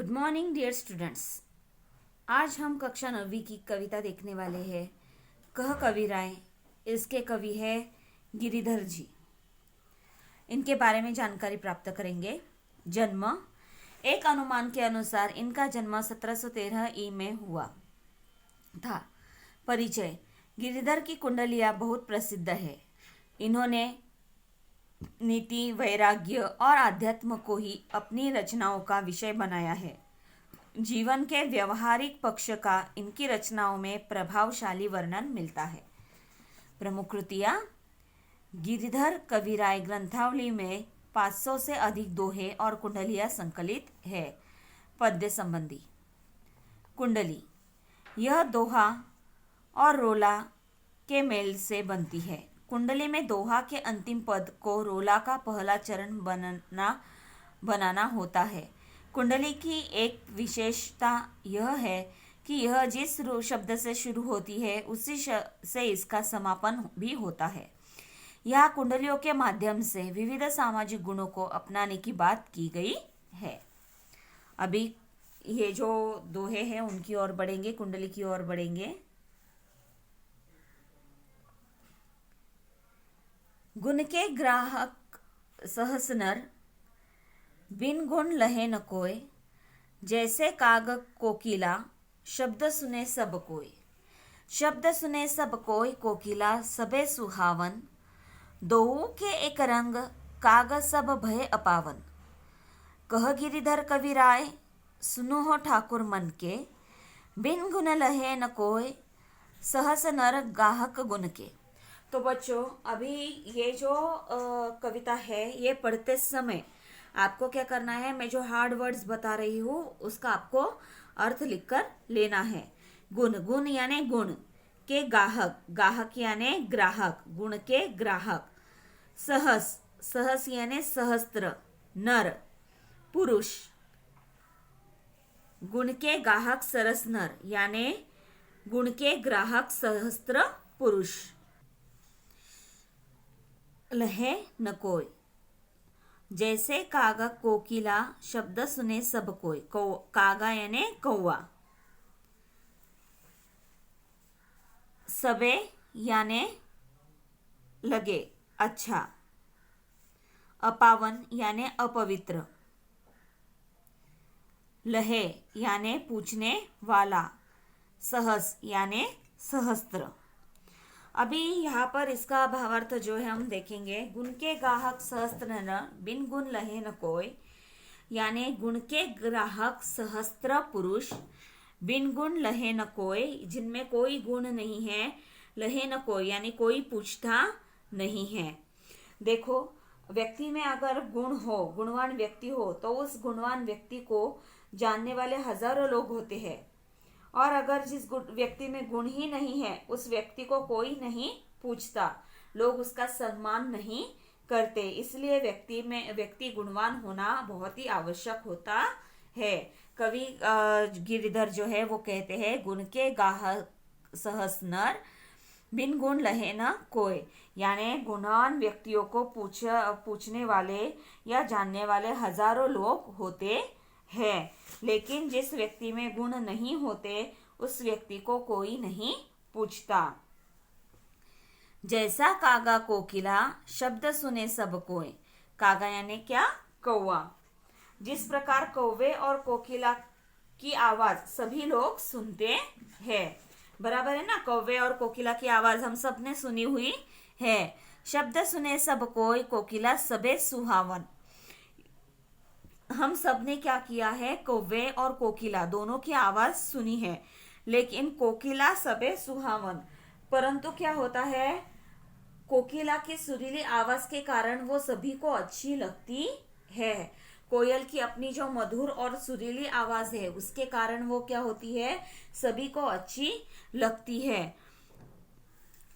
Good morning dear students. आज हम कक्षा 9वीं की कविता देखने वाले हैं। कह कविराय। इसके कवि है गिरिधर जी। इनके बारे में जानकारी प्राप्त करेंगे। जन्म, एक अनुमान के अनुसार इनका जन्म 1713 ई में हुआ था। परिचय, गिरिधर की कुंडलियाँ बहुत प्रसिद्ध है। इन्होंने नीति, वैराग्य और आध्यात्म को ही अपनी रचनाओं का विषय बनाया है। जीवन के व्यवहारिक पक्ष का इनकी रचनाओं में प्रभावशाली वर्णन मिलता है। प्रमुख कृतियाँ: गिरिधर कविराय ग्रंथावली में 500 से अधिक दोहे और कुंडलियाँ संकलित है। पद्य संबंधी कुंडली, यह दोहा और रोला के मेल से बनती है। कुंडली में दोहा के अंतिम पद को रोला का पहला चरण बनाना होता है। कुंडली की एक विशेषता यह है कि यह जिस शब्द से शुरू होती है उसी से इसका समापन भी होता है। यह कुंडलियों के माध्यम से विविध सामाजिक गुणों को अपनाने की बात की गई है। अभी ये जो दोहे हैं उनकी ओर बढ़ेंगे, कुंडली की ओर बढ़ेंगे। गुण के ग्राहक सहस नर, बिन गुण लहे न कोय। जैसे काग कोकिला, शब्द सुने सब कोय। शब्द सुने सब कोय, कोकिला सबे सुहावन। दोऊ के एक रंग, काग सब भय अपावन। कह गिरिधर कविराय, सुनो हो ठाकुर मन के। बिन गुण लहे न कोय, सहस नर गाहक गुण के। तो बच्चों, अभी ये जो कविता है ये पढ़ते समय आपको क्या करना है, मैं जो हार्ड वर्ड्स बता रही हूँ उसका आपको अर्थ लिखकर लेना है। गुण, गुण यानी गुण के गाहक, गाहक यानी ग्राहक, गुण के ग्राहक। सहस, सहस यानी सहस्त्र, नर पुरुष। गुण के गाहक सरस नर यानी गुण के ग्राहक सहस्त्र पुरुष। लहे न कोय, जैसे कागा कोकिला, शब्द सुने सब कोय। कागा यानी कौवा। सबे यानी लगे, अच्छा। अपावन यानी अपवित्र। लहे यानी पूछने वाला। सहस यानी सहस्त्र। अभी यहाँ पर इसका भावार्थ जो है हम देखेंगे। गुण के गाहक सहस्त्र न, बिन गुण लहे न कोय, यानी गुण के ग्राहक सहस्त्र पुरुष, बिन गुण लहे न कोय, जिनमें कोई गुण नहीं है। लहे न कोय यानी कोई पूछता नहीं है। देखो, व्यक्ति में अगर गुण हो, गुणवान व्यक्ति हो, तो उस गुणवान व्यक्ति को जानने वाले हजारों लोग होते हैं। और अगर जिस व्यक्ति में गुण ही नहीं है उस व्यक्ति को कोई नहीं पूछता, लोग उसका सम्मान नहीं करते। इसलिए व्यक्ति गुणवान होना बहुत ही आवश्यक होता है। कवि गिरिधर जो है वो कहते हैं, गुण के गाहक सहस नर, बिन गुण लहे न कोय, यानी गुणवान व्यक्तियों को पूछने वाले या जानने वाले हजारों लोग होते है, लेकिन जिस व्यक्ति में गुण नहीं होते उस व्यक्ति को कोई नहीं पूछता। जैसा कागा कोकिला, शब्द सुने सब कोय। कागा यानी क्या? कौवा। जिस प्रकार कौवे और कोकिला की आवाज सभी लोग सुनते हैं, बराबर है ना। कौवे और कोकिला की आवाज हम सब ने सुनी हुई है। शब्द सुने सब कोय, कोकिला सबे सुहावन। हम सब ने क्या किया है, कौवे और कोकिला दोनों की आवाज सुनी है, लेकिन कोकिला सबे सुहावन। परंतु क्या होता है, कोकिला की सुरीली आवाज के कारण वो सभी को अच्छी लगती है। कोयल की अपनी जो मधुर और सुरीली आवाज है उसके कारण वो क्या होती है, सभी को अच्छी लगती है।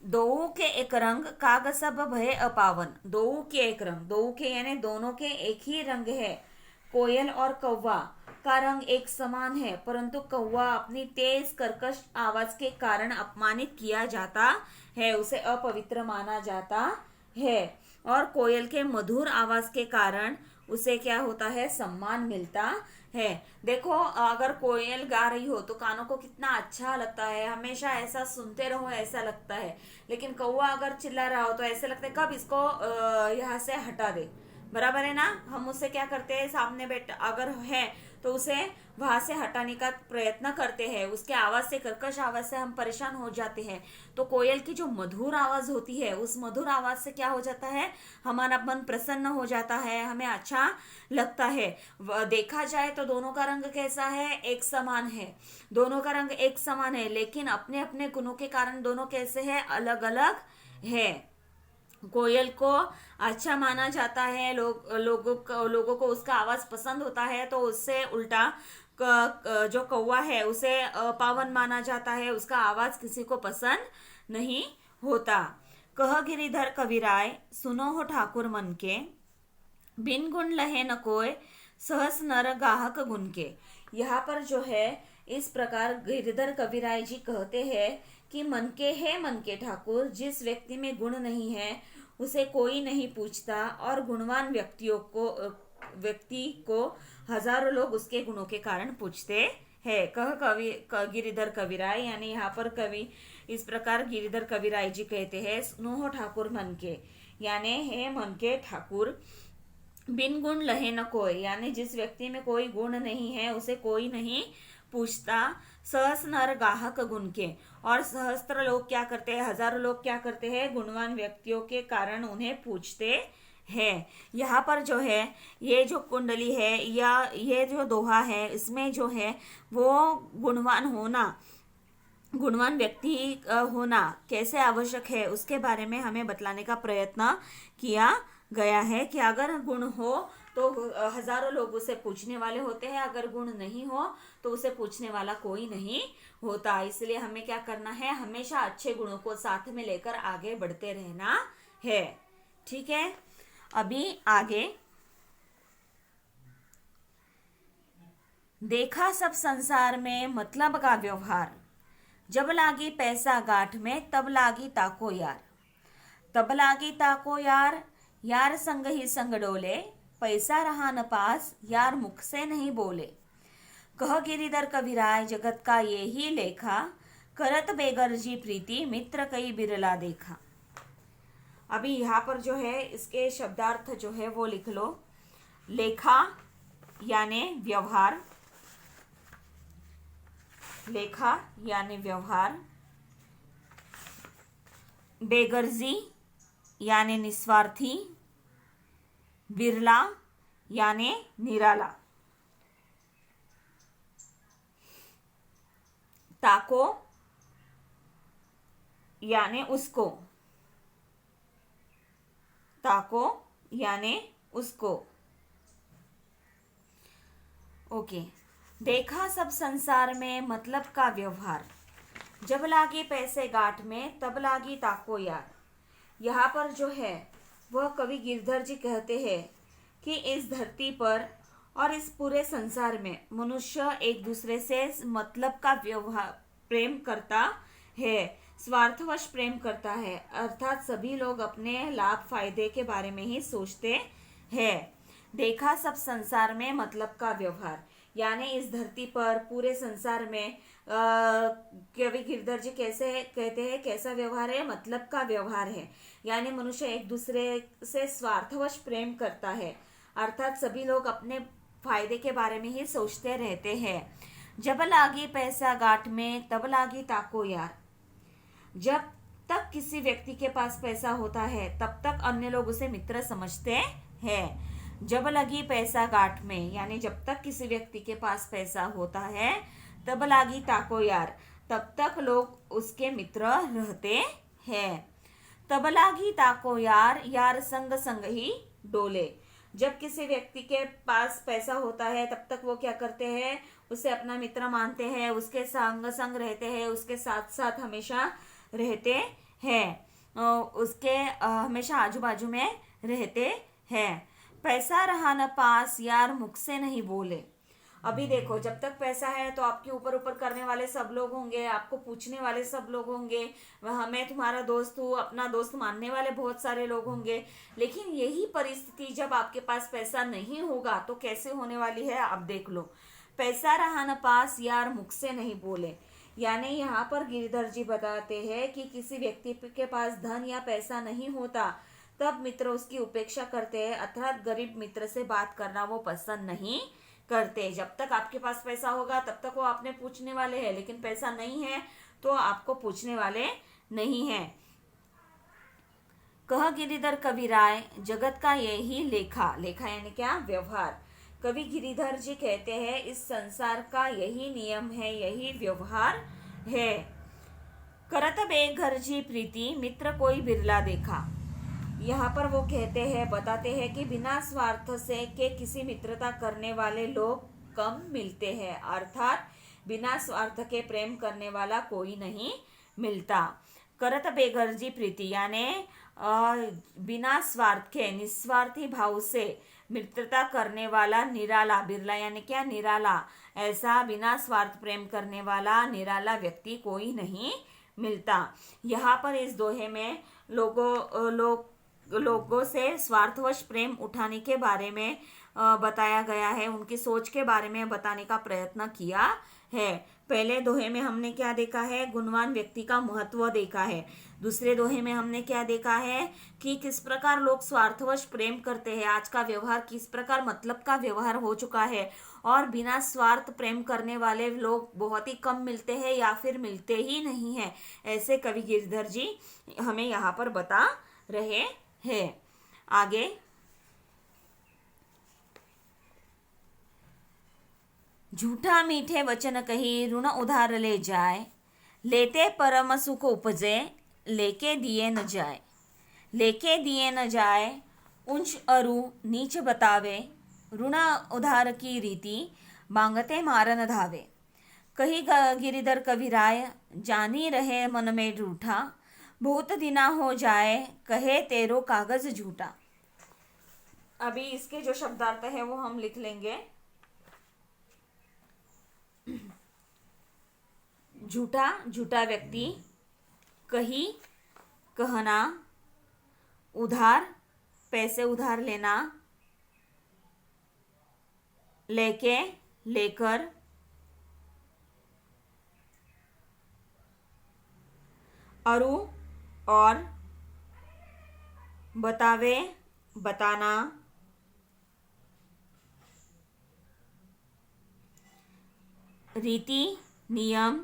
दोऊ के एक रंग, काग सब भय अपावन। दोऊ के एक रंग, दोऊ के यानी दोनों के एक ही रंग है। कोयल और कौवा का रंग एक समान है, परंतु कौवा अपनी तेज कर्कश आवाज के कारण अपमानित किया जाता है, उसे अपवित्र माना जाता है। और कोयल के मधुर आवाज के कारण उसे क्या होता है, सम्मान मिलता है। देखो, अगर कोयल गा रही हो तो कानों को कितना अच्छा लगता है, हमेशा ऐसा सुनते रहो ऐसा लगता है। लेकिन कौवा अगर चिल्ला रहा हो तो ऐसे लगता है कब इसको यहाँ से हटा दे। बराबर है ना। हम उससे क्या करते हैं, सामने बैठ अगर है तो उसे वहां से हटाने का प्रयत्न करते हैं। उसके आवाज से, कर्कश आवाज से हम परेशान हो जाते हैं। तो कोयल की जो मधुर आवाज होती है, उस मधुर आवाज से क्या हो जाता है, हमारा मन प्रसन्न हो जाता है, हमें अच्छा लगता है। देखा जाए तो दोनों का रंग कैसा है, एक समान है। दोनों का रंग एक समान है, लेकिन अपने अपने गुणों के कारण दोनों कैसे हैं, अलग अलग है। कोयल को अच्छा माना जाता है, लोगों को उसका आवाज पसंद होता है। तो उससे उल्टा जो कौवा है उसे पावन माना जाता है, उसका आवाज किसी को पसंद नहीं होता। कह गिरिधर कविराय सुनो हो ठाकुर मन के, बिन गुण लहे न कोय सहस नर गाहक गुण के। यहाँ पर जो है इस प्रकार गिरिधर कविराय जी कहते हैं कि मन के है मन के ठाकुर, जिस व्यक्ति में गुण नहीं है उसे कोई नहीं पूछता, और गुणवान व्यक्ति को हजारों लोग उसके गुणों के कारण पूछते हैं। गिरिधर कविराय, यानी यहाँ पर कवि इस प्रकार गिरिधर कविराय जी कहते हैं, सुनो हो ठाकुर मन के, यानी हे मन के ठाकुर, बिन गुण लहे न कोई, यानी जिस व्यक्ति में कोई गुण नहीं है उसे कोई नहीं पूछता। सहस नर गाहक गुण के, और सहस्त्र लोग क्या करते हैं, हजारों लोग क्या करते हैं, गुणवान व्यक्तियों के कारण उन्हें पूछते हैं। यहाँ पर जो है ये जो कुंडली है या ये जो दोहा है, इसमें जो है वो गुणवान व्यक्ति होना कैसे आवश्यक है उसके बारे में हमें बतलाने का प्रयत्न किया गया है कि अगर गुण हो तो हजारों लोग उसे पूछने वाले होते हैं, अगर गुण नहीं हो तो उसे पूछने वाला कोई नहीं होता। इसलिए हमें क्या करना है, हमेशा अच्छे गुणों को साथ में लेकर आगे बढ़ते रहना है। ठीक है, अभी आगे। देखा सब संसार में मतलब का व्यवहार, जब लागी पैसा गांठ में तब लागी ताको यार। तब लागी ताको यार, यार संग ही संग डोले, पैसा रहा न पास यार मुख से नहीं बोले। कह गिरिधर कविराय जगत का ये ही लेखा, करत बेगरजी प्रीति मित्र कई बिरला देखा। अभी यहाँ पर जो है इसके शब्दार्थ जो है वो लिख लो। लेखा यानी व्यवहार, लेखा यानी व्यवहार, बेगर्जी यानी निस्वार्थी, बिरला यानी निराला, ताको यानी उसको, ताको यानी उसको। ओके, देखा सब संसार में मतलब का व्यवहार, जब लागी पैसे गांठ में तब लागी ताको यार। यहाँ पर जो है वह कवि गिरधर जी कहते हैं कि इस धरती पर और इस पूरे संसार में मनुष्य एक दूसरे से मतलब का व्यवहार प्रेम करता है, स्वार्थवश प्रेम करता है, अर्थात सभी लोग अपने लाभ फायदे के बारे में ही सोचते हैं। देखा सब संसार में मतलब का व्यवहार, यानी इस धरती पर पूरे संसार में कवि गिरधर जी कैसे कहते हैं, कैसा व्यवहार है, मतलब का व्यवहार है। यानी मनुष्य एक दूसरे से स्वार्थवश प्रेम करता है, अर्थात सभी लोग अपने फायदे के बारे में ही सोचते रहते हैं। जब लागी पैसा गांठ में तब लागी ताको यार, जब तक किसी व्यक्ति के पास पैसा होता है तब तक अन्य लोग उसे मित्र समझते हैं। जब लगी पैसा गांठ में, यानी जब तक किसी व्यक्ति के पास पैसा होता है तब लागी ताको यार, तब तक लोग उसके मित्र रहते हैं। तब लागी ताको यार, यार संग संग ही डोले। जब किसी व्यक्ति के पास पैसा होता है तब तक वो क्या करते हैं, उसे अपना मित्र मानते हैं, उसके संग संग रहते हैं, उसके साथ साथ हमेशा रहते हैं, उसके हमेशा आजू बाजू में रहते हैं। पैसा रहा न पास यार मुख से नहीं बोले। अभी देखो, जब तक पैसा है तो आपके ऊपर ऊपर करने वाले सब लोग होंगे, आपको पूछने वाले सब लोग होंगे, वह मैं तुम्हारा दोस्त हूँ, अपना दोस्त मानने वाले बहुत सारे लोग होंगे। लेकिन यही परिस्थिति जब आपके पास पैसा नहीं होगा तो कैसे होने वाली है, आप देख लो। पैसा रहा न पास, यार मुख से नहीं बोले। यानी यहाँ पर गिरिधर जी बताते हैं कि किसी व्यक्ति के पास धन या पैसा नहीं होता तब मित्र उसकी उपेक्षा करते हैं, अर्थात गरीब मित्र से बात करना वो पसंद नहीं करते। जब तक आपके पास पैसा होगा तब तक वो आपने पूछने वाले हैं, लेकिन पैसा नहीं है तो आपको पूछने वाले नहीं है। कह गिरिधर कवि राय, जगत का यही लेखा, लेखा यानी क्या, व्यवहार। कवि गिरिधर जी कहते हैं इस संसार का यही नियम है, यही व्यवहार है। करत बेघर जी प्रीति, मित्र कोई बिरला देखा। यहाँ पर वो कहते हैं, बताते हैं कि बिना स्वार्थ से के किसी मित्रता करने वाले लोग कम मिलते हैं, अर्थात बिना स्वार्थ के प्रेम करने वाला कोई नहीं मिलता। करत बेघर जी प्रीति यानी बिना स्वार्थ के निस्वार्थी भाव से मित्रता करने वाला निराला, बिरला यानी क्या, निराला, ऐसा बिना स्वार्थ प्रेम करने वाला निराला व्यक्ति कोई नहीं मिलता। यहाँ पर इस दोहे में लोगों से स्वार्थवश प्रेम उठाने के बारे में बताया गया है, उनकी सोच के बारे में बताने का प्रयत्न किया है। पहले दोहे में हमने क्या देखा है, गुणवान व्यक्ति का महत्व देखा है। दूसरे दोहे में हमने क्या देखा है कि किस प्रकार लोग स्वार्थवश प्रेम करते हैं, आज का व्यवहार किस प्रकार मतलब का व्यवहार हो चुका है, और बिना स्वार्थ प्रेम करने वाले लोग बहुत ही कम मिलते हैं या फिर मिलते ही नहीं है, ऐसे कवि गिरधर जी हमें यहाँ पर बता रहे हैं। आगे, झूठा मीठे वचन कही ऋण उधार ले जाए, लेते परम सुख उपजे लेके दिए न जाए। लेके दिए न जाए, ऊंच अरु नीच बतावे, ऋण उधार की रीति मांगते मारन धावे। कही गिरिधर कवि राय, जानी रहे मन में रूठा, बहुत दिना हो जाए कहे तेरो कागज झूठा। अभी इसके जो शब्दार्थ है वो हम लिख लेंगे। झूठा, झूठा व्यक्ति, कही, कहना, उधार, पैसे उधार लेना, लेके, लेकर, अरु और, बतावे, बताना, रीति, नियम।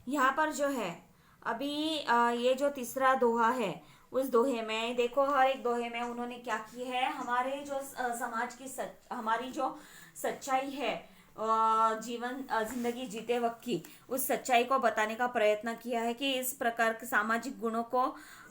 यहाँ पर जो है अभी ये जो तीसरा दोहा है, उस दोहे में देखो, हर एक दोहे में उन्होंने क्या की है, हमारे जो समाज की हमारी जो सच्चाई है, जीवन जिंदगी जीते वक्त की, उस सच्चाई को बताने का प्रयत्न किया है कि इस प्रकार के सामाजिक गुणों को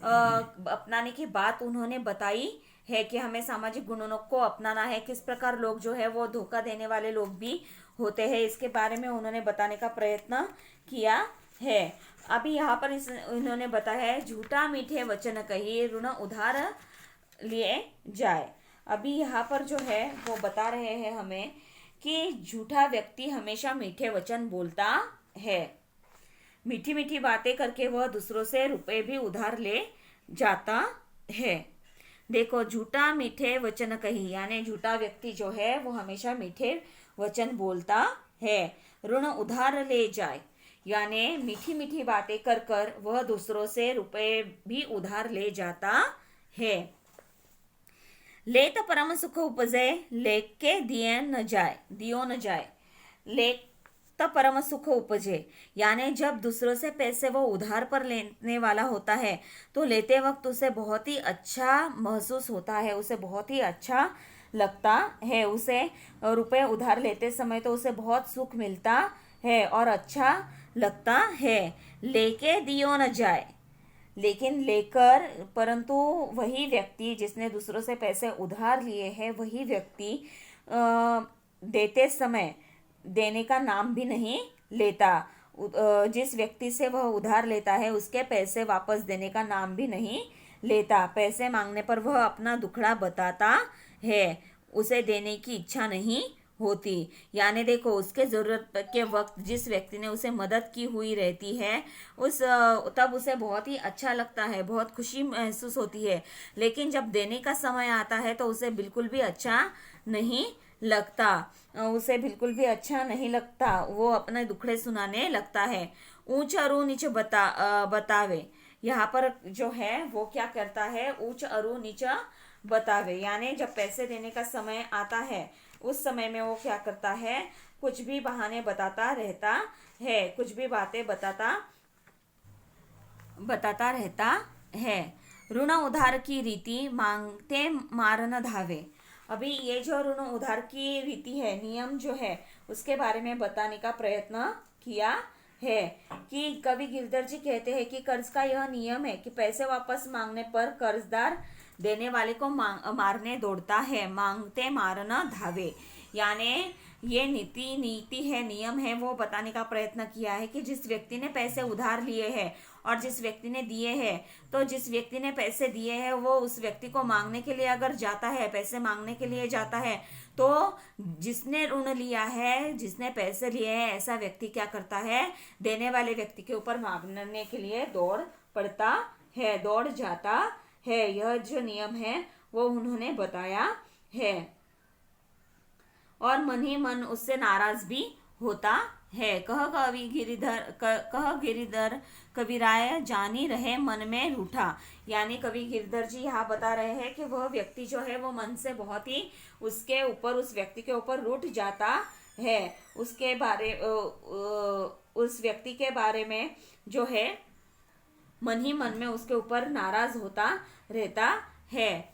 अपनाने की बात उन्होंने बताई है कि हमें सामाजिक गुणों को अपनाना है, किस प्रकार लोग जो है वो धोखा देने वाले लोग भी होते हैं, इसके बारे में उन्होंने बताने का प्रयत्न किया है। अभी यहाँ पर इन्होंने बताया है, झूठा मीठे वचन कही ऋण उधार लिए जाए। अभी यहाँ पर जो है वो बता रहे हैं हमें कि झूठा व्यक्ति हमेशा मीठे वचन बोलता है, मीठी मीठी बातें करके वह दूसरों से रुपए भी उधार ले जाता है। देखो, झूठा मीठे वचन कही यानी झूठा व्यक्ति जो है वो हमेशा मीठे वचन बोलता है। ऋण उधार ले जाए यानी मीठी मीठी बातें कर कर वह दूसरों से रुपए भी उधार ले जाता है। लेत परम सुख उपजे लेके दिए न जाए, दियो न जाए। लेत परम सुख उपजे यानी जब दूसरों से पैसे वो उधार पर लेने वाला होता है तो लेते वक्त उसे बहुत ही अच्छा महसूस होता है, उसे बहुत ही अच्छा लगता है, उसे रुपए उधार लेते समय तो उसे बहुत सुख मिलता है और अच्छा लगता है। लेके दियो न जाए, लेकिन लेकर, परंतु वही व्यक्ति जिसने दूसरों से पैसे उधार लिए हैं वही व्यक्ति देते समय देने का नाम भी नहीं लेता। जिस व्यक्ति से वह उधार लेता है उसके पैसे वापस देने का नाम भी नहीं लेता। पैसे मांगने पर वह अपना दुखड़ा बताता है, उसे देने की इच्छा नहीं होती। यानी देखो, उसके जरूरत के वक्त जिस व्यक्ति ने उसे मदद की हुई रहती है, तब उसे बहुत ही अच्छा लगता है, बहुत खुशी महसूस होती है। लेकिन जब देने का समय आता है तो उसे बिल्कुल भी अच्छा नहीं लगता, उसे बिल्कुल भी अच्छा नहीं लगता, वो अपने दुखड़े सुनाने लगता है। ऊंच अरु नीच बतावे, यहाँ पर जो है वो क्या करता है, ऊंच अरु नीच बतावे, यानी जब पैसे देने का समय आता है उस समय में वो क्या करता है, कुछ भी बहाने बताता रहता है, कुछ भी बातें बताता रहता है। ऋण उधार की रीति मांगते मार न धावे। अभी ये जो ऋण उधार की रीति है, नियम जो है, उसके बारे में बताने का प्रयत्न किया है कि कवि गिरधर जी कहते हैं कि कर्ज का यह नियम है कि पैसे वापस मांगने पर कर्जदार देने वाले को मारने दौड़ता है, मांगते मार न धावे। यानी ये नीति है, नियम है, वो बताने का प्रयत्न किया है कि जिस व्यक्ति ने पैसे उधार लिए हैं और जिस व्यक्ति ने दिए हैं, तो जिस व्यक्ति ने पैसे दिए हैं वो उस व्यक्ति को मांगने के लिए अगर जाता है, पैसे मांगने के लिए जाता है, तो जिसने ऋण लिया है, जिसने पैसे लिए हैं, ऐसा व्यक्ति क्या करता है, देने वाले व्यक्ति के ऊपर मांगने के लिए दौड़ पड़ता है, दौड़ जाता है। यह जो नियम है वो उन्होंने बताया है, और मन ही मन उससे नाराज भी होता है। कह गिरिधर कविराय जानी रहे मन में रूठा। यानी कवि गिरधर जी यहाँ बता रहे हैं कि वह व्यक्ति जो है वो मन से बहुत ही उसके ऊपर, उस व्यक्ति के ऊपर रूठ जाता है, उसके बारे उस व्यक्ति के बारे में जो है मन ही मन में उसके ऊपर नाराज होता रहता है।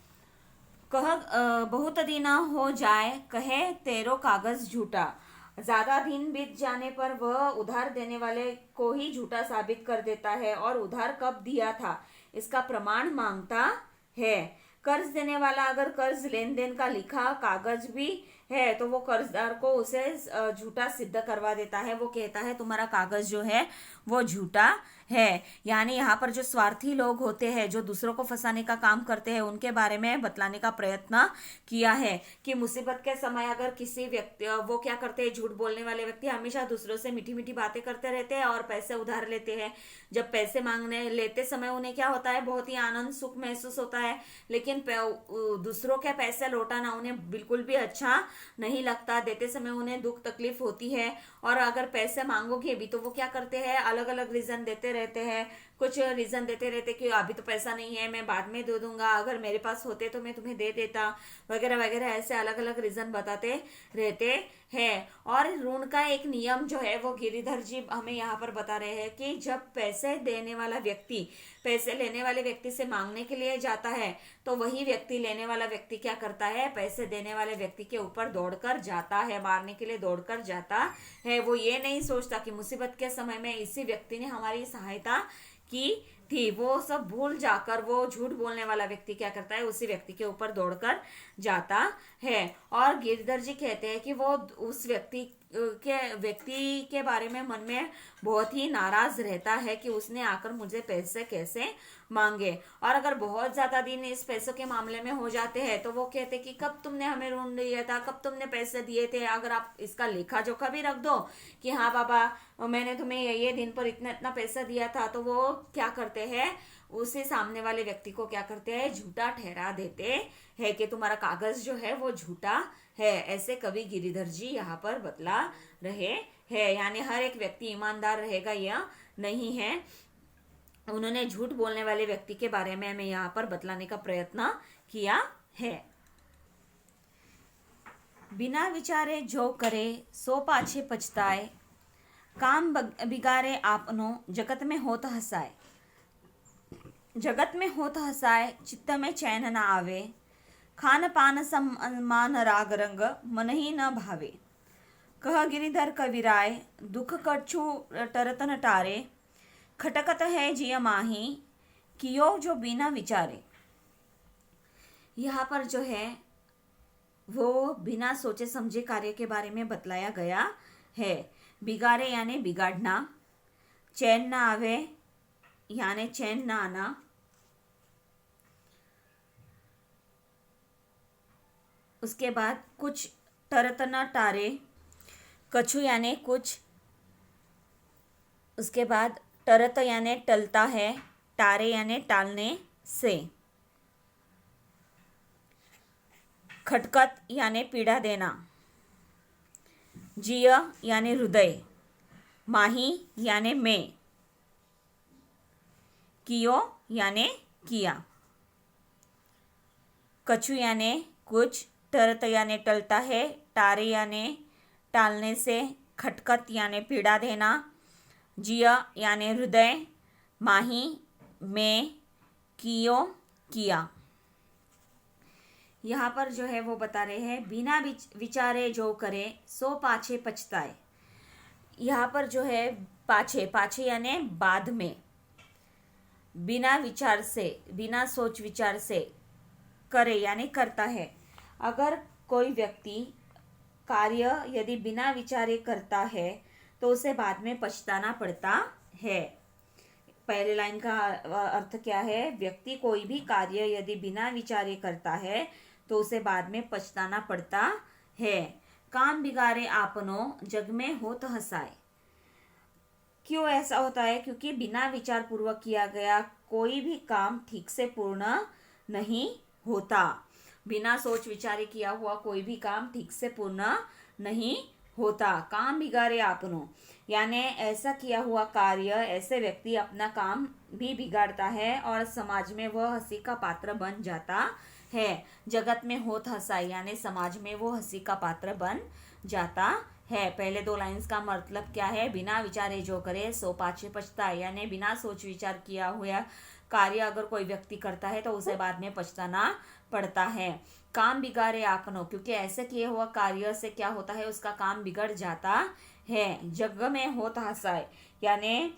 कह बहुत दिन हो जाए कहे तेरो कागज झूठा। ज्यादा दिन बीत जाने पर वह उधार देने वाले को ही झूठा साबित कर देता है और उधार कब दिया था इसका प्रमाण मांगता है। कर्ज देने वाला अगर कर्ज लेन देन का लिखा कागज भी है तो वो कर्जदार को उसे झूठा सिद्ध करवा देता है, वो कहता है तुम्हारा कागज जो है वो झूठा है। यानी यहाँ पर जो स्वार्थी लोग होते हैं, जो दूसरों को फंसाने का काम करते हैं, उनके बारे में बतलाने का प्रयत्न किया है कि मुसीबत के समय अगर किसी व्यक्ति, वो क्या करते हैं, झूठ बोलने वाले व्यक्ति हमेशा दूसरों से मीठी मीठी बातें करते रहते हैं और पैसे उधार लेते हैं। जब पैसे मांगने लेते समय उन्हें क्या होता है, बहुत ही आनंद सुख महसूस होता है, लेकिन दूसरों के पैसे लौटाना उन्हें बिल्कुल भी अच्छा नहीं लगता, देते समय उन्हें दुख तकलीफ होती है। और अगर पैसे मांगोगे भी तो वो क्या करते हैं, अलग अलग रीजन देते रहते हैं, कुछ रीजन देते रहते कि अभी तो पैसा नहीं है, मैं बाद में दे दूंगा, अगर मेरे पास होते तो मैं तुम्हें दे देता, वगैरह वगैरह, ऐसे अलग अलग रीजन बताते रहते हैं। और ऋण का एक नियम जो है वो गिरिधर जी हमें यहाँ पर बता रहे हैं कि जब पैसे देने वाला व्यक्ति पैसे लेने वाले व्यक्ति से मांगने के लिए जाता है तो वही व्यक्ति, लेने वाला व्यक्ति क्या करता है, पैसे देने वाले व्यक्ति के ऊपर दौड़कर जाता है, मारने के लिए दौड़कर जाता है। वो ये नहीं सोचता कि मुसीबत के समय में इसी व्यक्ति ने हमारी सहायता की थी, वो सब भूल जाकर वो झूठ बोलने वाला व्यक्ति क्या करता है, उसी व्यक्ति के ऊपर दौड़कर जाता है। और गिरधर जी कहते हैं कि वो उस व्यक्ति के बारे में मन में बहुत ही नाराज रहता है कि उसने आकर मुझे पैसे कैसे मांगे। और अगर बहुत ज्यादा दिन इस पैसों के मामले में हो जाते हैं तो वो कहते कि कब तुमने हमें ऋण दिया था, कब तुमने पैसे दिए थे, अगर आप इसका लेखा जोखा भी रख दो कि हाँ बाबा मैंने तुम्हें ये दिन पर इतना इतना पैसा दिया था, तो वो क्या करते हैं, उसे सामने वाले व्यक्ति को क्या करते हैं, झूठा ठहरा देते हैं कि तुम्हारा कागज जो है वो झूठा है। ऐसे कवि गिरिधर जी यहाँ पर बतला रहे हैं। यानी हर एक व्यक्ति ईमानदार रहेगा यह नहीं है, उन्होंने झूठ बोलने वाले व्यक्ति के बारे में हमें यहाँ पर बतलाने का प्रयत्न किया है। बिना विचारे जो करे सो पाछे पछताए, काम बिगाड़े आपनो जगत में होत हसाए। जगत में होत हसाए चित्त में चैन न आवे, खान पान सम्मान राग रंग मन ही न भावे। कह गिरिधर कविराय दुख कछु टरतन टारे, खटकत है जिय माही कियो जो बिना विचारे। यहाँ पर जो है वो बिना सोचे समझे कार्य के बारे में बतलाया गया है। बिगाड़े यानी बिगाड़ना, चैन ना आवे यानी चैन ना आना, उसके बाद कुछ टरत न टारे, कछु यानी कुछ, उसके बाद टरत यानी टलता है, टारे यानी टालने से, खटकत यानी पीड़ा देना, जिय यानी हृदय, माही यानी में, कियो यानी किया, कछु यानी कुछ, टरत यानी टलता है, टारे यानी टालने से, खटकत यानी पीड़ा देना, जिय यानी हृदय, माही में, कियो किया। यहाँ पर जो है वो बता रहे हैं बिना विचारे जो करे सो पाछे पछताए। यहाँ पर जो है पाछे, पाछे यानी बाद में, बिना विचार से, बिना सोच विचार से करे यानी करता है। अगर कोई व्यक्ति कार्य यदि बिना विचारे करता है तो उसे बाद में पछताना पड़ता है। पहले लाइन का अर्थ क्या है? व्यक्ति कोई भी कार्य यदि बिना विचारे करता है तो उसे बाद में पछताना पड़ता है। काम बिगाड़े आपनो जग में होत हंसाए। क्यों ऐसा होता है? क्योंकि बिना विचार पूर्वक किया गया कोई भी काम ठीक से पूर्ण नहीं होता। बिना सोच विचारे किया हुआ कोई भी काम ठीक से पूर्ण नहीं होता। काम बिगाड़े आपनो यानी ऐसा किया हुआ कार्य, ऐसे व्यक्ति अपना काम भी बिगाड़ता है और समाज में वह हंसी का पात्र बन जाता है। जगत में होत हंसाई यानी समाज में वो हंसी का पात्र बन जाता है। पहले दो लाइंस का मतलब क्या है? बिना विचारे जो करे सो पाछे पछताए, यानी बिना सोच विचार किया हुआ कार्य अगर कोई व्यक्ति करता है तो उसे बाद में पछताना पड़ता है। काम बिगाड़े आपनो, क्योंकि ऐसे किए हुआ कार्य से क्या होता है? उसका काम बिगड़ जाता है। जग में होत हंसाए यानी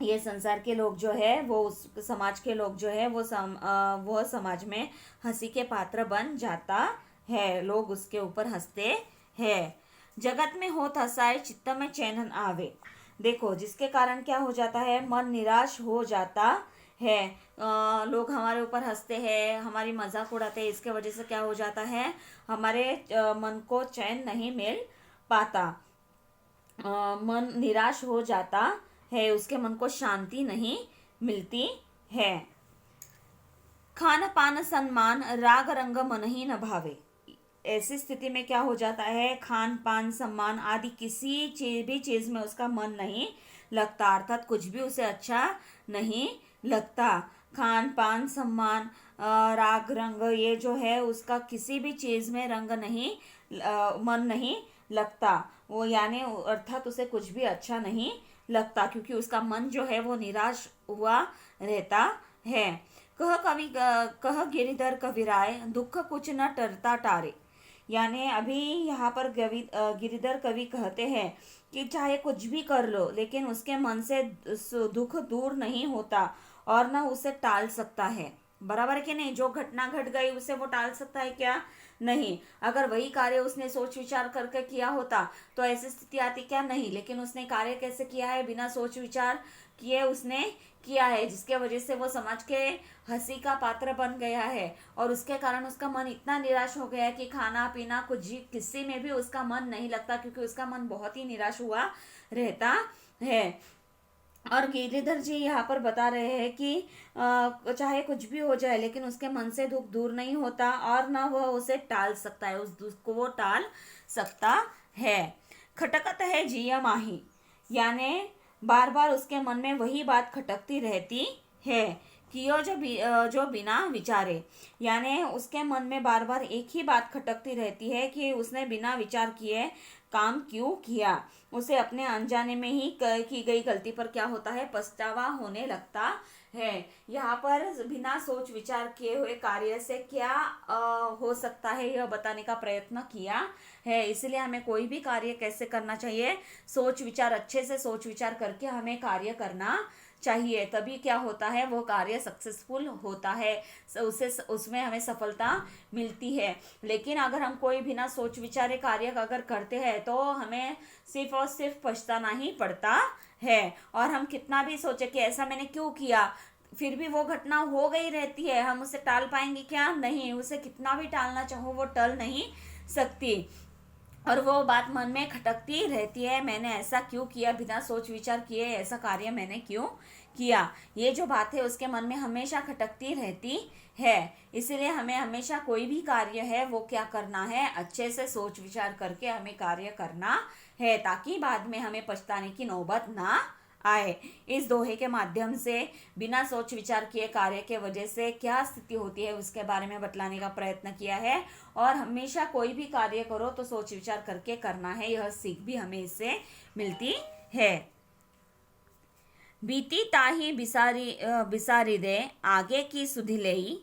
ये संसार के लोग जो है वो, उस समाज के लोग जो है वो समाज में हंसी के पात्र बन जाता है। लोग उसके ऊपर हंसते हैं। जगत में होत हंसाए चित्त में चैन न आवे। देखो, जिसके कारण क्या हो जाता है? मन निराश हो जाता है। लोग हमारे ऊपर हंसते हैं, हमारी मजाक उड़ाते हैं, इसके वजह से क्या हो जाता है? हमारे मन को चैन नहीं मिल पाता। मन निराश हो जाता है, उसके मन को शांति नहीं मिलती है। खान पान सम्मान राग रंग मन ही न भावे। ऐसी स्थिति में क्या हो जाता है? खान पान सम्मान आदि किसी भी चीज में उसका मन नहीं लगता, अर्थात कुछ भी उसे अच्छा नहीं लगता। खान पान सम्मान राग रंग ये जो है उसका किसी भी चीज में रंग नहीं, मन नहीं लगता वो, यानी अर्थात उसे कुछ भी अच्छा नहीं लगता, क्योंकि उसका मन जो है वो निराश हुआ रहता है। कह गिरिधर कविराय दुख कुछ न टरता टारे। यानी अभी यहाँ पर गिरिधर कवि कहते हैं कि चाहे कुछ भी कर लो लेकिन उसके मन से दुख दूर नहीं होता और न उसे टाल सकता है। बराबर है कि नहीं? जो घटना घट गई उसे वो टाल सकता है क्या? नहीं। अगर वही कार्य उसने सोच विचार करके किया होता तो ऐसी स्थिति आती क्या? नहीं। लेकिन उसने कार्य कैसे किया है? बिना सोच विचार किए उसने किया है, जिसके वजह से वो समाज के हंसी का पात्र बन गया है और उसके कारण उसका मन इतना निराश हो गया कि खाना पीना कुछ किसी में भी उसका मन नहीं लगता, क्योंकि उसका मन बहुत ही निराश हुआ रहता है। और गिरिधर जी यहाँ पर बता रहे हैं कि चाहे कुछ भी हो जाए लेकिन उसके मन से दुख दूर नहीं होता और ना वह उसे टाल सकता है, उस दुख को वो टाल सकता है। खटकत है जिया माही, यानी बार बार उसके मन में वही बात खटकती रहती है। कियो जो बिना विचारे, यानी उसके मन में बार बार एक ही बात खटकती रहती है कि उसने बिना विचार किए काम क्यों किया। उसे अपने अनजाने में ही की गई गलती पर क्या होता है? पछतावा होने लगता है। यहाँ पर बिना सोच विचार किए हुए कार्य से क्या हो सकता है यह बताने का प्रयत्न किया है। इसलिए हमें कोई भी कार्य कैसे करना चाहिए? सोच विचार, अच्छे से सोच विचार करके हमें कार्य करना चाहिए, तभी क्या होता है? वो कार्य सक्सेसफुल होता है, उसमें हमें सफलता मिलती है। लेकिन अगर हम कोई बिना सोच विचारे कार्य अगर करते हैं तो हमें सिर्फ और सिर्फ पछताना ही पड़ता है। और हम कितना भी सोचे कि ऐसा मैंने क्यों किया, फिर भी वो घटना हो गई रहती है। हम उसे टाल पाएंगे क्या? नहीं, उसे कितना भी टालना चाहो वो टल नहीं सकती, और वो बात मन में खटकती रहती है, मैंने ऐसा क्यों किया, बिना सोच विचार किए ऐसा कार्य मैंने क्यों किया। ये जो बात है उसके मन में हमेशा खटकती रहती है। इसीलिए हमें हमेशा कोई भी कार्य है वो क्या करना है, अच्छे से सोच विचार करके हमें कार्य करना है, ताकि बाद में हमें पछताने की नौबत ना आए। इस दोहे के माध्यम से बिना सोच विचार किए कार्य के वजह से क्या स्थिति होती है उसके बारे में बतलाने का प्रयत्न किया है। और हमेशा कोई भी कार्य करो तो सोच विचार करके करना है, यह सीख भी हमें इससे मिलती है। बीती ताही बिसारी दे आगे की सुधि लेई,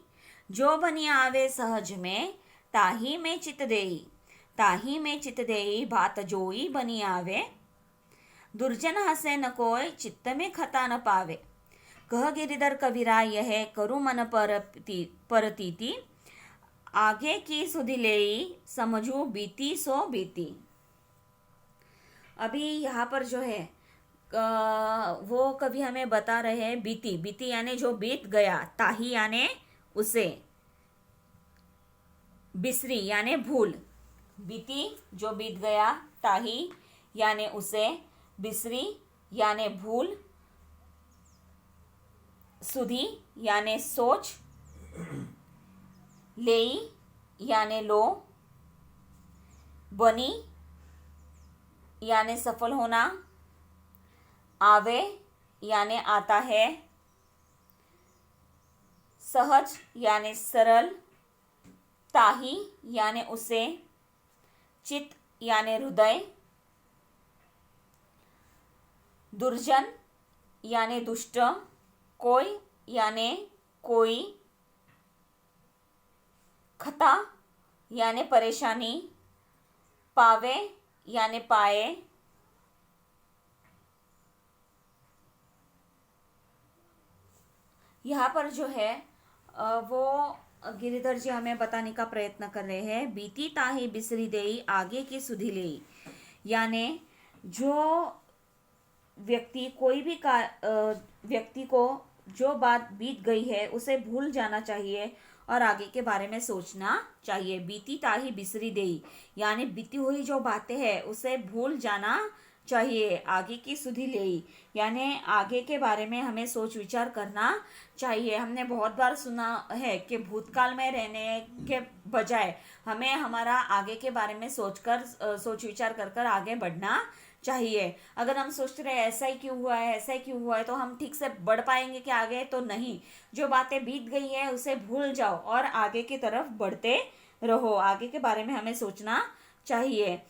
जो बनी आवे सहज में ताही में चित देई, ताही में चित देई बात जोई बनी आवे, दुर्जन हसे न कोय चित्त में खता न पावे। कह गिरिधर कविराय यह करु मन परतीति, आगे की सुधि लेई समझू बीती सो बीती। अभी यहाँ पर जो है वो कभी हमें बता रहे हैं बीती, बीती यानी जो बीत गया, ताही यानी उसे, बिसरी यानी भूल। बीती जो बीत गया, ताही यानी उसे, बिसरी यानी भूल, सुधी यानी सोच, लेई यानी लो, बनी यानी सफल होना, आवे यानी आता है, सहज यानी सरल, ताही यानी उसे, चित यानी हृदय, दुर्जन यानी दुष्ट, कोई यानी कोई, खता यानी परेशानी, पावे यानी पाए, यहाँ पर जो है वो गिरिधर जी हमें बताने का प्रयत्न कर रहे हैं, बीती ताही बिसरी देई आगे की सुधि लेई। यानी जो व्यक्ति कोई भी व्यक्ति को जो बात बीत गई है उसे भूल जाना चाहिए और आगे के बारे में सोचना चाहिए। बीती ताही बिसरी देई यानी बीती हुई जो बातें हैं उसे भूल जाना चाहिए, आगे की सुधि लेई यानी आगे के बारे में हमें सोच विचार करना चाहिए। हमने बहुत बार सुना है कि भूतकाल में रहने के बजाय हमें हमारा आगे के बारे में सोच विचार कर कर आगे बढ़ना चाहिए। अगर हम सोचते रहे ऐसा ही क्यों हुआ है, ऐसा ही क्यों हुआ है, तो हम ठीक से बढ़ पाएंगे कि आगे? तो नहीं। जो बातें बीत गई है उसे भूल जाओ और आगे की तरफ बढ़ते रहो। आगे के बारे में हमें सोचना चाहिए।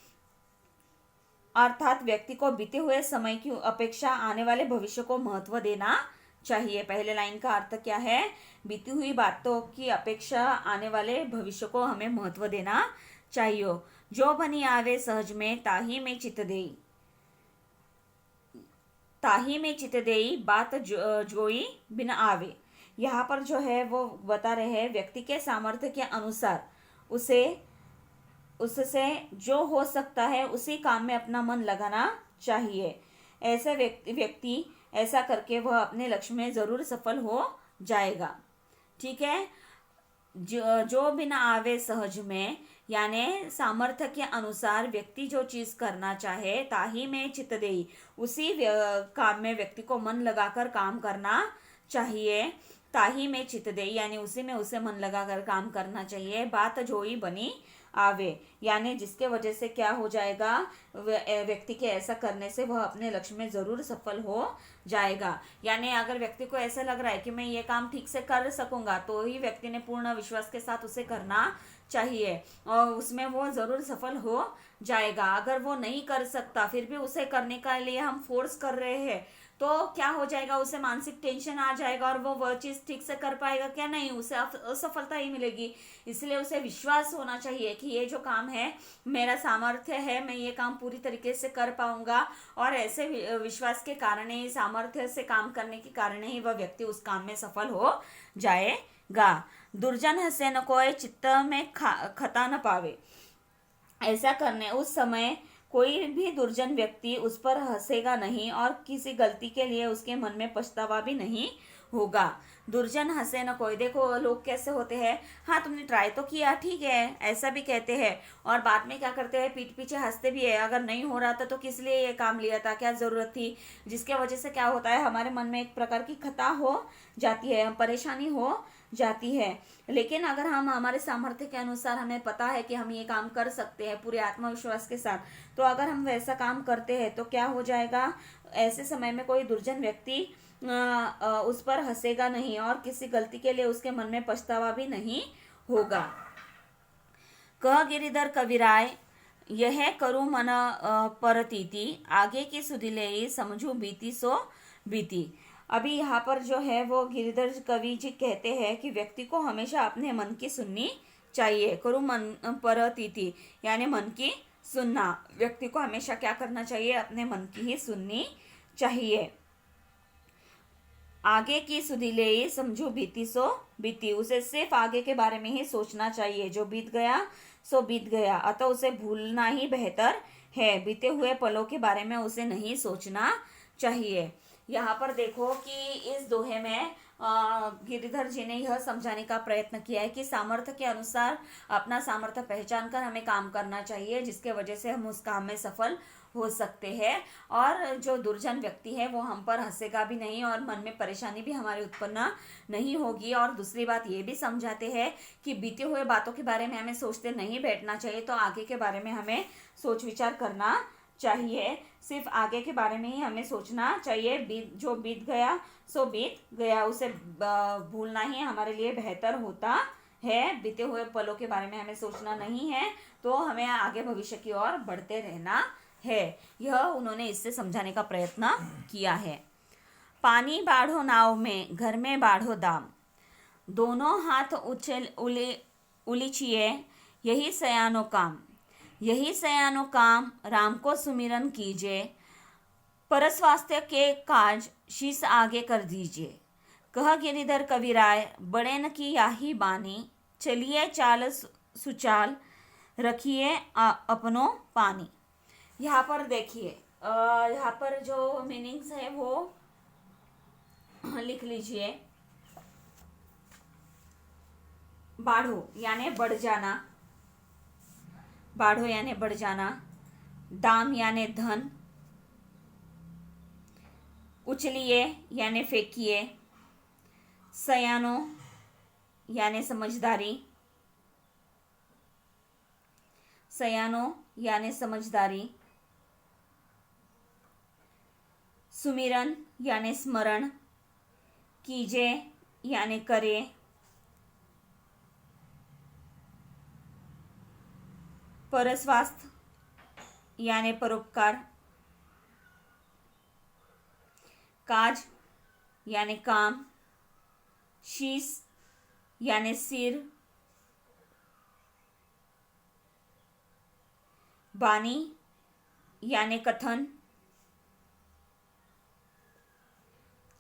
अर्थात व्यक्ति को बीते हुए समय की अपेक्षा आने वाले भविष्य को महत्व देना चाहिए। पहले लाइन का अर्थ क्या है? बीती हुई बातों की अपेक्षा आने वाले भविष्य को हमें महत्व देना चाहिए। जो बनी आवे सहज में ताही में चित देई, ताही में चित देई बात जोई बिन आवे। यहाँ पर जो है वो बता रहे हैं व्यक्ति के सामर्थ्य के अनुसार उससे जो हो सकता है उसी काम में अपना मन लगाना चाहिए। ऐसे व्यक्ति ऐसा करके वह अपने लक्ष्य में जरूर सफल हो जाएगा। ठीक है। जो बिना आवे सहज में यानी सामर्थ्य के अनुसार व्यक्ति जो चीज करना चाहे, ताही में चित देई उसी काम में व्यक्ति को मन लगाकर काम करना चाहिए। ताही में चित देई यानी उसी में उसे मन लगाकर काम करना चाहिए। बात जोई बनी आवे यानी जिसके वजह से क्या हो जाएगा, व्यक्ति के ऐसा करने से वह अपने लक्ष्य में जरूर सफल हो जाएगा। यानी अगर व्यक्ति को ऐसा लग रहा है कि मैं ये काम ठीक से कर सकूंगा तो ही व्यक्ति ने पूर्ण विश्वास के साथ उसे करना चाहिए और उसमें वो जरूर सफल हो जाएगा। अगर वो नहीं कर सकता फिर भी उसे करने के लिए हम फोर्स कर रहे हैं तो क्या हो जाएगा, उसे मानसिक टेंशन आ जाएगा और वो वह चीज ठीक से कर पाएगा क्या? नहीं, उसे असफलता ही मिलेगी। इसलिए उसे विश्वास होना चाहिए कि ये जो काम है मेरा सामर्थ्य है, मैं ये काम पूरी तरीके से कर पाऊंगा और ऐसे विश्वास के कारण ही, सामर्थ्य से काम करने के कारण ही वह व्यक्ति उस काम में सफल हो जाएगा। दुर्जन हसे न कोय चित्त में खता न पावे। ऐसा करने उस समय कोई भी दुर्जन व्यक्ति उस पर हंसेगा नहीं और किसी गलती के लिए उसके मन में पछतावा भी नहीं होगा। दुर्जन हंसे न कोई। देखो लोग कैसे होते हैं, हाँ तुमने ट्राई तो किया, ठीक है, ऐसा भी कहते हैं, और बाद में क्या करते हैं, पीठ पीछे हंसते भी है। अगर नहीं हो रहा था तो किस लिए ये काम लिया था, क्या जरूरत थी। जिसके वजह से क्या होता है, हमारे मन में एक प्रकार की खता हो जाती है, परेशानी हो जाती है। लेकिन अगर हम हमारे सामर्थ्य के अनुसार, हमें पता है कि हम ये काम कर सकते हैं पूरे आत्मविश्वास के साथ, तो अगर हम वैसा काम करते हैं तो क्या हो जाएगा, ऐसे समय में कोई दुर्जन व्यक्ति उस पर हंसेगा नहीं, और किसी गलती के लिए उसके मन में पछतावा भी नहीं होगा। कह गिरिधर कविराय यह करूँ मन परतीति, आगे की सुधिले समझू बीती सो बीती। अभी यहाँ पर जो है वो गिरिधर कवि जी कहते हैं कि व्यक्ति को हमेशा अपने मन की सुननी चाहिए। करूँ मन परतीति यानी मन की सुनना। व्यक्ति को हमेशा क्या करना चाहिए, अपने मन की ही सुननी चाहिए। आगे की सुधिले समझो बीती सो बीती, उसे सिर्फ आगे के बारे में ही सोचना चाहिए। जो बीत गया सो बीत गया, अतः उसे भूलना ही बेहतर है। बीते हुए पलों के बारे में उसे नहीं सोचना चाहिए। यहाँ पर देखो कि इस दोहे में गिरिधर जी ने यह समझाने का प्रयत्न किया है कि सामर्थ्य के अनुसार अपना सामर्थ्य पहचान कर हमें काम करना चाहिए, जिसके वजह से हम उस काम में सफल हो सकते हैं। और जो दुर्जन व्यक्ति है वो हम पर हंसेगा भी नहीं, और मन में परेशानी भी हमारी उत्पन्न नहीं होगी। और दूसरी बात ये भी समझाते हैं कि बीते हुए बातों के बारे में हमें सोचते नहीं बैठना चाहिए, तो आगे के बारे में हमें सोच विचार करना चाहिए। सिर्फ आगे के बारे में ही हमें सोचना चाहिए। जो बीत गया सो बीत गया, उसे भूलना ही हमारे लिए बेहतर होता है। बीते हुए पलों के बारे में हमें सोचना नहीं है, तो हमें आगे भविष्य की ओर बढ़ते रहना है। यह उन्होंने इससे समझाने का प्रयत्न किया है। पानी बाढ़ो नाव में, घर में बाढ़ो दाम, दोनों हाथ उलीचिए, यही सयानो काम, यही सयानो काम, राम को सुमिरन कीजिए, परस्वास्थ्य के काज शीश आगे कर दीजिए। कह गिरिधर कविराय बड़े न की याही बानी, चलिए चाल सुचाल, रखिए अपनो पानी। यहाँ पर देखिए, यहाँ पर जो मीनिंग्स है वो लिख लीजिए। बाढ़ो यानी बढ़ जाना, बाढ़ो यानी बढ़ जाना, दाम यानी धन, उछलिए यानी फेंकिए, सयानो यानी समझदारी, सयानो यानी समझदारी, सुमिरन यानी स्मरण, कीजे यानी करे, परस्वास्थ्य यानी परोपकार, काज यानी काम, शीश यानी सिर, बानी यानी कथन,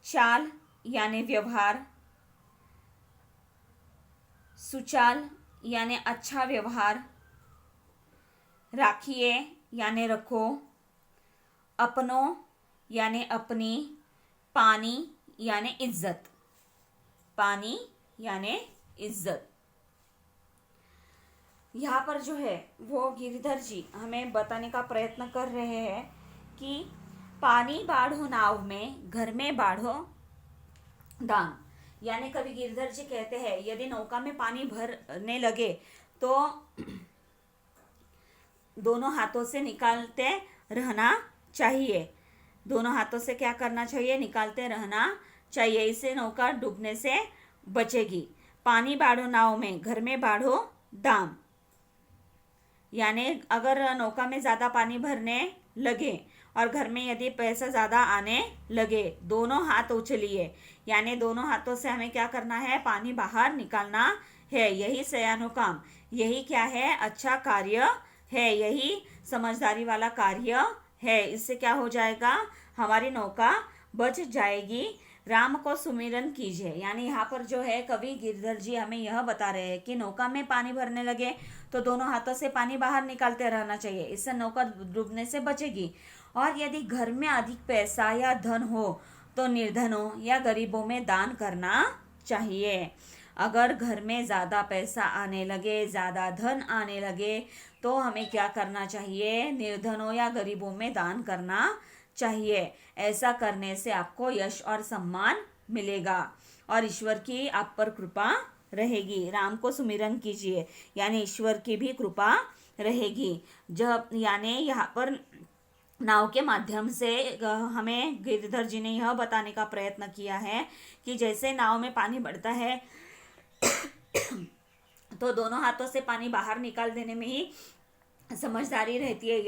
चाल यानी व्यवहार, सुचाल यानी अच्छा व्यवहार, राखिए यानी रखो, अपनो यानी अपनी, पानी यानी इज्जत, पानी यानी इज्जत। यहाँ पर जो है वो गिरिधर जी हमें बताने का प्रयत्न कर रहे हैं कि पानी बाढ़ो नाव में, घर में बाढ़ो दाम। यानी कवि गिरिधर जी कहते हैं यदि नौका में पानी भरने लगे तो दोनों हाथों से निकालते रहना चाहिए। दोनों हाथों से क्या करना चाहिए, निकालते रहना चाहिए, इससे नौका डूबने से बचेगी। पानी बाढ़ो नाव में, घर में बाढ़ो दाम। यानी अगर नौका में ज़्यादा पानी भरने लगे और घर में यदि पैसा ज़्यादा आने लगे, दोनों हाथ उछलिए, यानी दोनों हाथों से हमें क्या करना है, पानी बाहर निकालना है। यही सयानो काम, यही क्या है, अच्छा कार्य है, यही समझदारी वाला कार्य है। इससे क्या हो जाएगा, हमारी नौका बच जाएगी। राम को सुमिरन कीजिए, यानी यहाँ पर जो है कवि गिरधर जी हमें यह बता रहे हैं कि नौका में पानी भरने लगे तो दोनों हाथों से पानी बाहर निकालते रहना चाहिए, इससे नौका डूबने से बचेगी। और यदि घर में अधिक पैसा या धन हो तो निर्धनों या गरीबों में दान करना चाहिए। अगर घर में ज़्यादा पैसा आने लगे, ज़्यादा धन आने लगे, तो हमें क्या करना चाहिए? निर्धनों या गरीबों में दान करना चाहिए। ऐसा करने से आपको यश और सम्मान मिलेगा और ईश्वर की आप पर कृपा रहेगी। राम को सुमिरन कीजिए, यानी ईश्वर की भी कृपा रहेगी। जब यानी यहाँ पर नाव के माध्यम से हमें गिरधर जी ने यह बताने का प्रयत्न किया है कि जैसे नाव में पानी बढ़ता है तो दोनों हाथों से पानी बाहर निकाल देने में ही समझदारी रहती है।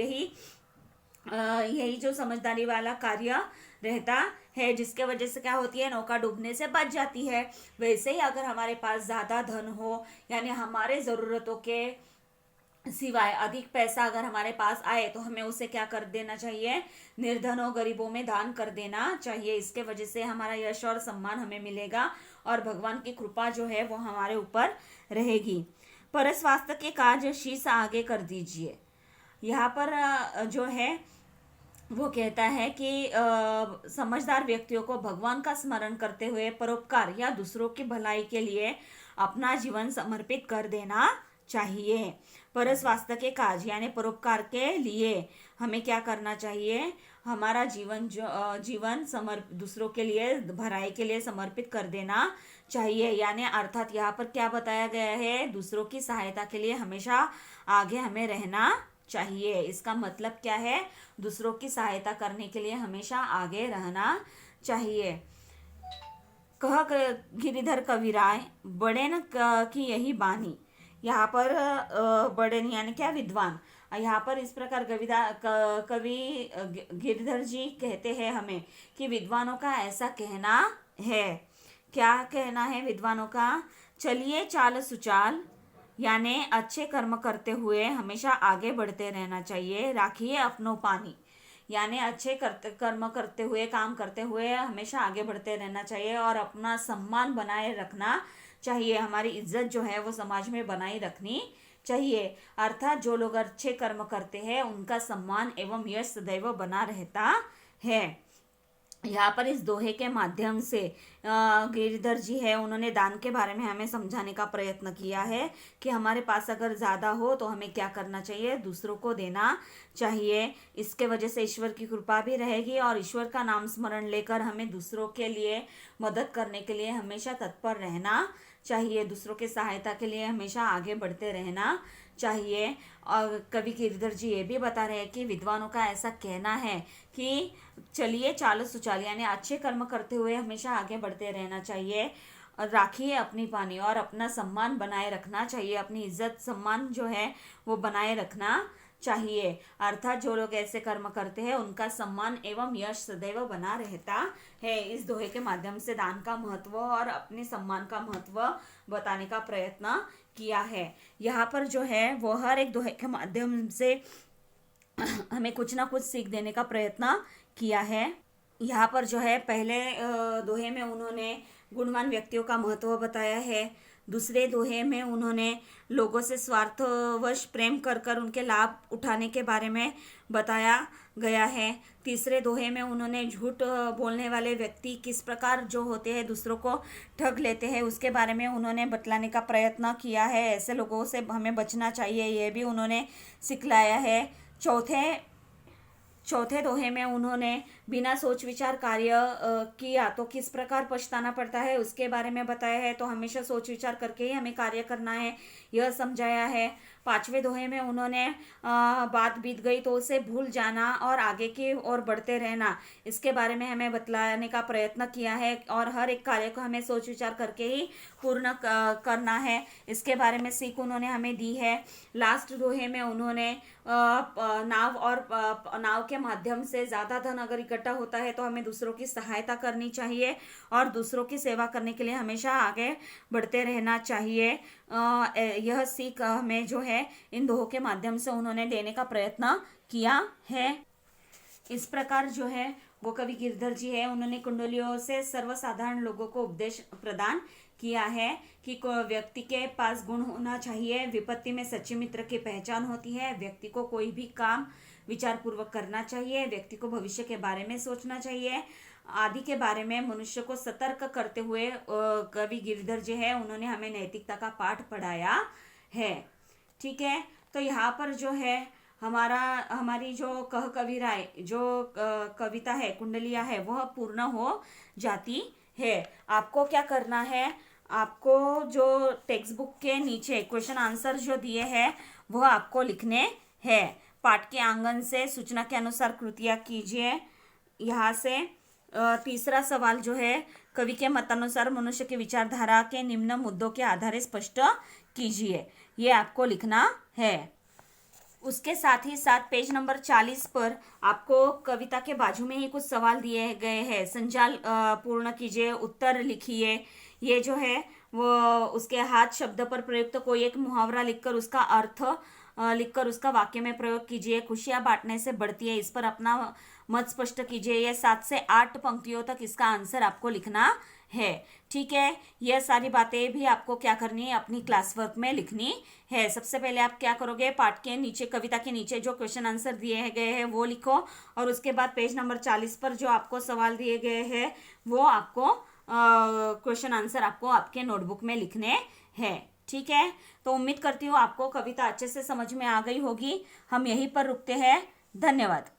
यही जो समझदारी वाला कार्य रहता है, जिसके वजह से क्या होती है, नौका डूबने से बच जाती है। वैसे ही अगर हमारे पास ज़्यादा धन हो, यानी हमारे ज़रूरतों के सिवाय अधिक पैसा अगर हमारे पास आए, तो हमें उसे क्या कर देना चाहिए? निर्धनों गरीबों में दान कर देना चाहिए। इसके वजह से हमारा यश और सम्मान हमें मिलेगा और भगवान की कृपा जो है वो हमारे ऊपर रहेगी। पर स्वास्थ्य के कार्य शीश आगे कर दीजिए। यहाँ पर जो है वो कहता है कि समझदार व्यक्तियों को भगवान का स्मरण करते हुए परोपकार या दूसरों की भलाई के लिए अपना जीवन समर्पित कर देना चाहिए। पर स्वास्थ्य के कार्य यानी परोपकार के लिए हमें क्या करना चाहिए? हमारा जीवन दूसरों के लिए भलाई के लिए समर्पित कर देना चाहिए। यानी अर्थात यहाँ पर क्या बताया गया है? दूसरों की सहायता के लिए हमेशा आगे हमें रहना चाहिए। इसका मतलब क्या है? दूसरों की सहायता करने के लिए हमेशा आगे रहना चाहिए। कह गिरिधर कविराय बड़ेन की यही बानी। यहाँ पर बड़ेन यानी क्या? विद्वान। यहाँ पर इस प्रकार कवि गिरिधर जी कहते हैं हमें कि विद्वानों का ऐसा कहना है। क्या कहना है विद्वानों का? चलिए चाल सुचाल, यानी अच्छे कर्म करते हुए हमेशा आगे बढ़ते रहना चाहिए। राखिए अपनों पानी, यानी अच्छे कर्म करते हुए, काम करते हुए हमेशा आगे बढ़ते रहना चाहिए और अपना सम्मान बनाए रखना चाहिए। हमारी इज्जत जो है वो समाज में बनाई रखनी चाहिए। अर्थात जो लोग अच्छे कर्म करते हैं उनका सम्मान एवं यश सदैव बना रहता है। यहाँ पर इस दोहे के माध्यम से गिरिधर जी है, उन्होंने दान के बारे में हमें समझाने का प्रयत्न किया है कि हमारे पास अगर ज़्यादा हो तो हमें क्या करना चाहिए? दूसरों को देना चाहिए। इसके वजह से ईश्वर की कृपा भी रहेगी और ईश्वर का नाम स्मरण लेकर हमें दूसरों के लिए मदद करने के लिए हमेशा तत्पर रहना चाहिए। दूसरों की सहायता के लिए हमेशा आगे बढ़ते रहना चाहिए। और कवि गिरिधर जी ये भी बता रहे हैं कि विद्वानों का ऐसा कहना है कि चलिए चाल सुचाल, यानी अच्छे कर्म करते हुए हमेशा आगे बढ़ते रहना चाहिए। और राखिए अपनी पानी, और अपना सम्मान बनाए रखना चाहिए। अपनी इज्जत सम्मान जो है वो बनाए रखना चाहिए। अर्थात जो लोग ऐसे कर्म करते हैं उनका सम्मान एवं यश सदैव बना रहता है। इस दोहे के माध्यम से दान का महत्व और अपने सम्मान का महत्व बताने का प्रयत्न किया है। यहाँ पर जो है वो हर एक दोहे के माध्यम से हमें कुछ ना कुछ सीख देने का प्रयत्न किया है। यहाँ पर जो है पहले दोहे में उन्होंने गुणवान व्यक्तियों का महत्व बताया है। दूसरे दोहे में उन्होंने लोगों से स्वार्थवश प्रेम कर कर उनके लाभ उठाने के बारे में बताया गया है। तीसरे दोहे में उन्होंने झूठ बोलने वाले व्यक्ति किस प्रकार जो होते हैं दूसरों को ठग लेते हैं उसके बारे में उन्होंने बतलाने का प्रयत्न किया है। ऐसे लोगों से हमें बचना चाहिए, ये भी उन्होंने सिखलाया है। चौथे दोहे में उन्होंने बिना सोच विचार कार्य किया तो किस प्रकार पछताना पड़ता है उसके बारे में बताया है। तो हमेशा सोच विचार करके ही हमें कार्य करना है, यह समझाया है। पांचवें दोहे में उन्होंने बात बीत गई तो उसे भूल जाना और आगे की ओर बढ़ते रहना, इसके बारे में हमें बतलाने का प्रयत्न किया है। और हर एक कार्य को हमें सोच विचार करके ही पूर्ण करना है, इसके बारे में सीख उन्होंने हमें दी है। लास्ट दोहे में उन्होंने नाव के माध्यम से ज़्यादा धन अगर इकट्ठा होता है तो हमें दूसरों की सहायता करनी चाहिए और दूसरों की सेवा करने के लिए हमेशा आगे बढ़ते रहना चाहिए। यह सीख हमें जो है इन दोहों के माध्यम से उन्होंने देने का प्रयत्न किया है। इस प्रकार जो है वो कवि गिरधर जी है, उन्होंने कुंडलियों से सर्वसाधारण लोगों को उपदेश प्रदान किया है कि व्यक्ति के पास गुण होना चाहिए। विपत्ति में सच्चे मित्र की पहचान होती है। व्यक्ति को कोई भी काम विचार पूर्वक करना चाहिए। व्यक्ति को भविष्य के बारे में सोचना चाहिए। आदि के बारे में मनुष्य को सतर्क करते हुए कवि गिरिधर जी है उन्होंने हमें नैतिकता का पाठ पढ़ाया है। ठीक है, तो यहाँ पर जो है हमारी जो कह कविराय जो कविता है कुंडलिया है वह पूर्ण हो जाती है। आपको क्या करना है, आपको जो टेक्स्ट बुक के नीचे क्वेश्चन आंसर जो दिए हैं वह आपको लिखने हैं। पाठ के आंगन से सूचना के अनुसार कृतियाँ कीजिए। यहाँ से तीसरा सवाल जो है, कवि के मतानुसार मनुष्य की विचारधारा के निम्न मुद्दों के आधार स्पष्ट कीजिए, ये आपको लिखना है। उसके साथ ही साथ पेज नंबर 40 पर आपको कविता के बाजू में ही कुछ सवाल दिए गए हैं। संजाल पूर्ण कीजिए, उत्तर लिखिए। ये जो है वो उसके हाथ शब्द पर प्रयुक्त कोई एक मुहावरा लिखकर उसका अर्थ लिखकर उसका वाक्य में प्रयोग कीजिए। खुशियां बांटने से बढ़ती है, इस पर अपना मत स्पष्ट कीजिए। यह 7 से 8 पंक्तियों तक इसका आंसर आपको लिखना है। ठीक है, यह सारी बातें भी आपको क्या करनी है, अपनी क्लास वर्क में लिखनी है। सबसे पहले आप क्या करोगे, पाठ के नीचे कविता के नीचे जो क्वेश्चन आंसर दिए गए हैं वो लिखो, और उसके बाद पेज नंबर 40 पर जो आपको सवाल दिए गए हैं वो आपको क्वेश्चन आंसर आपको आपके नोटबुक में लिखने हैं। ठीक है, तो उम्मीद करती हूँ आपको कविता अच्छे से समझ में आ गई होगी। हम यहीं पर रुकते हैं। धन्यवाद।